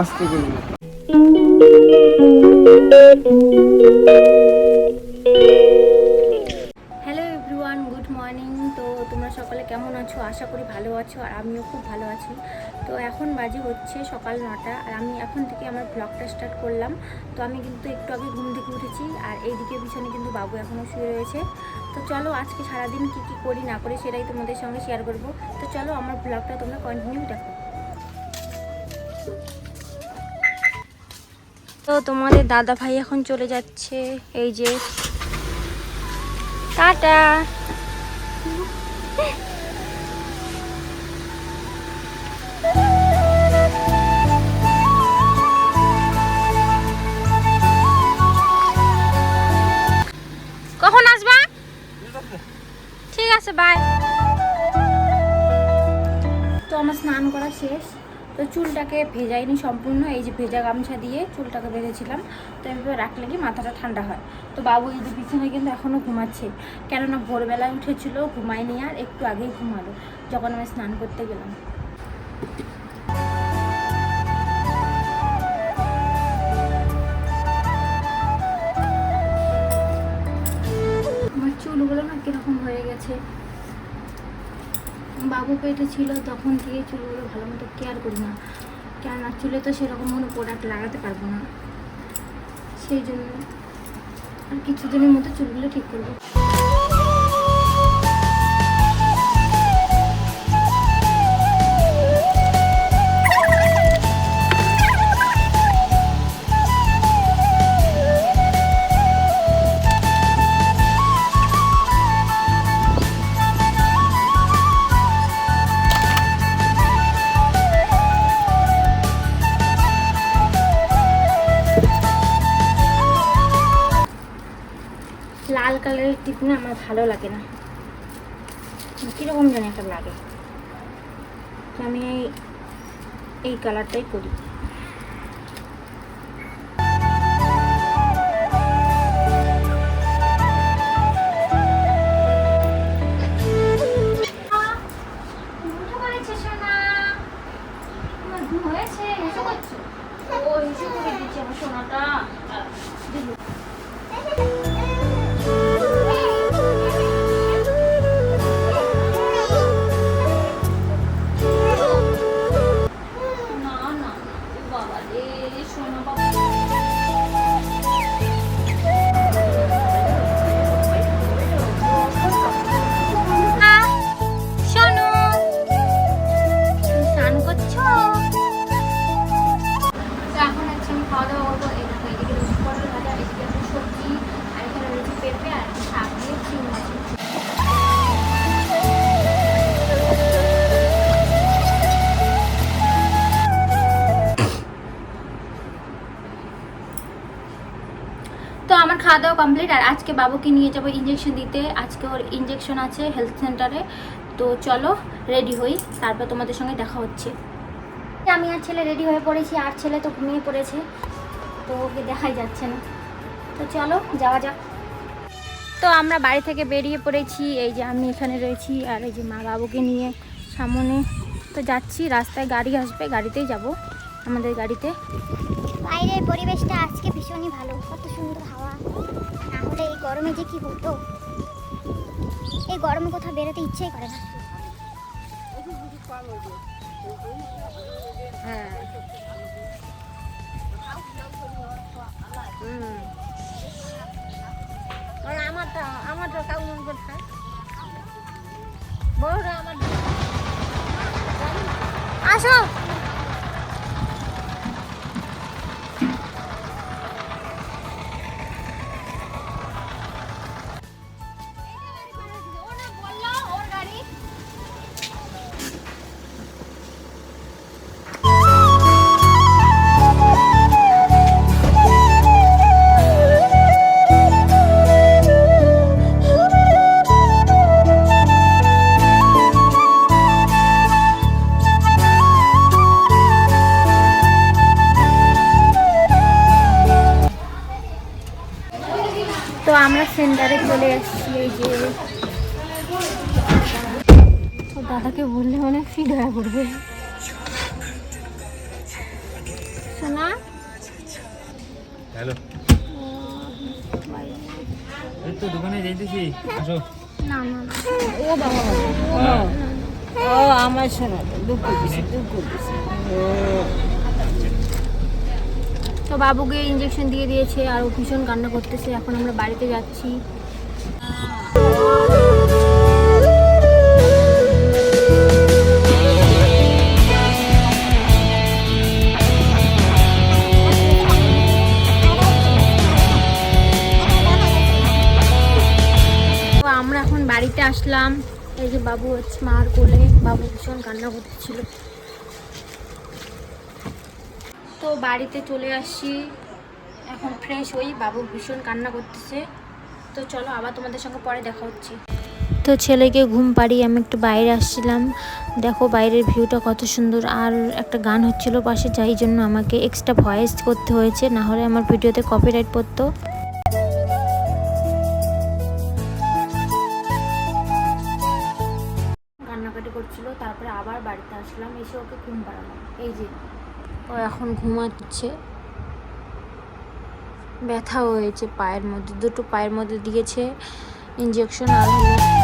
আস্তে করবে। Hello everyone, good morning. তো তোমরা সকালে কেমন আছো? আশা করি ভালো আছো, আর আমিও খুব ভালো আছি। তো এখন বাজে হচ্ছে সকাল 9টা, আর আমি এখন থেকে আমার ব্লগটা স্টার্ট করলাম। তো আমি কিন্তু একটু আগে ঘুম থেকে উঠেছি, আর এইদিকে পিছনে কিন্তু বাবু এখনও শুয়ে রয়েছে। তো চলো আজকে সারাদিন কী কী করি না করি সেটাই তোমাদের সঙ্গে শেয়ার করব। তো চলো আমার ব্লগটা তোমরা কন্টিনিউ দেখো। তো তোমাদের দাদা ভাই এখন চলে যাচ্ছে, এই যে টাটা। কখন আসবা? ঠিক আছে, বাই। তো আমার স্নান করা শেষ। তো চুলটাকে ভেজাইনি সম্পূর্ণ, এই যে ভেজা গামছা দিয়ে চুলটাকে বেঁধেছিলাম। তো এইভাবে রাখলে কি মাথাটা ঠান্ডা হয়। তো বাবু এই যে পিছনে কিন্তু এখনও ঘুমাচ্ছে, কেননা ভোরবেলায় উঠেছিল, ঘুমায়নি, আর একটু আগেই ঘুমালো যখন আমি স্নান করতে গেলাম। আমার চুলগুলো না কীরকম হয়ে গেছে। বাবু পেটে ছিল তখন থেকে চুলগুলো ভালো মতো কেয়ার করি না, কেননা চুলে তো সেরকম কোনো প্রোডাক্ট লাগাতে পারবো না। সেই জন্য আর কিছুদিনের মতো চুলগুলো ঠিক করবো। লাল কালারের টিপ না আমার ভালো লাগে না, কীরকম জানি একটা লাগে। তো আমি এই কালারটাই করি। হয়েছে হিসু করছো? ও হিসু করে দিচ্ছে আমার সোনাটা। তো আমার খাওয়া দাওয়া কমপ্লিট, আর আজকে বাবুকে নিয়ে যাবো ইঞ্জেকশন দিতে। আজকে ওর ইঞ্জেকশন আছে হেলথ সেন্টারে। তো চলো রেডি হই, তারপর তোমাদের সঙ্গে দেখা হচ্ছে। আমি আর ছেলে রেডি হয়ে পড়েছি, আর ছেলে তো ঘুমিয়ে পড়েছে, তো ওকে দেখাই যাচ্ছে না। তো চলো যাওয়া যাক। তো আমরা বাড়ি থেকে বেরিয়ে পড়েছি, এই যে আমি এখানে রয়েছি, আর এই যে মা বাবুকে নিয়ে সামনে তো যাচ্ছি। রাস্তায় গাড়ি আসবে, গাড়িতেই যাব, আমাদের গাড়িতে। বাইরের পরিবেশটা আজকে ভীষণই ভালো, কত সুন্দর হাওয়া। না হলে এই গরমে যে কি হতো, এই গরমে কোথাও বেরোতে ইচ্ছেই করে না। হ্যাঁ আমারটা কেমন কোথায় বড় আমার আসো। তো আমরা সেন্টারে চলে এসেছি, এই যে দাদাকে বললে অনেক ফিল হয়ে পড়বে। শোনা হ্যালো, এই তো দোকানে যাইতেছি, আসো। না না না, ও বাবা হ্যাঁ। ও আমার শোনা দুঃখ দিছে। তো বাবুকে ইঞ্জেকশন দিয়ে দিয়েছে আর ও ভীষণ কান্না করতেছে। এখন আমরা বাড়িতে যাচ্ছি। তো আমরা এখন বাড়িতে আসলাম। এই যে বাবু হচ্ছে মার কোলে, বাবু ভীষণ কান্না করতেছিল। তো বাড়িতে চলে আসছি, এখন ফ্রেশ হই, বাবু ভীষণ কান্না করতেছে। তো চলো আবার তোমাদের সঙ্গে পরে দেখা হচ্ছে। তো ছেলেকে ঘুম পাড়িয়ে আমি একটু বাইরে আসছিলাম। দেখো বাইরের ভিউটা কত সুন্দর, আর একটা গান হচ্ছিল পাশে, যাই জন্য আমাকে এক্সট্রা ভয়েস করতে হয়েছে, না হলে আমার ভিডিওতে কপিরাইট পড়তো। কান্নাকাটি করছিল, তারপরে আবার বাড়িতে আসলাম, এসে ওকে ঘুম পাড়ালাম। এই যে ও এখন ঘুমাচ্ছে। ব্যথা হয়েছে পায়ের মধ্যে, দুটো পায়ের মধ্যে দিয়েছে ইঞ্জেকশন, আর হলো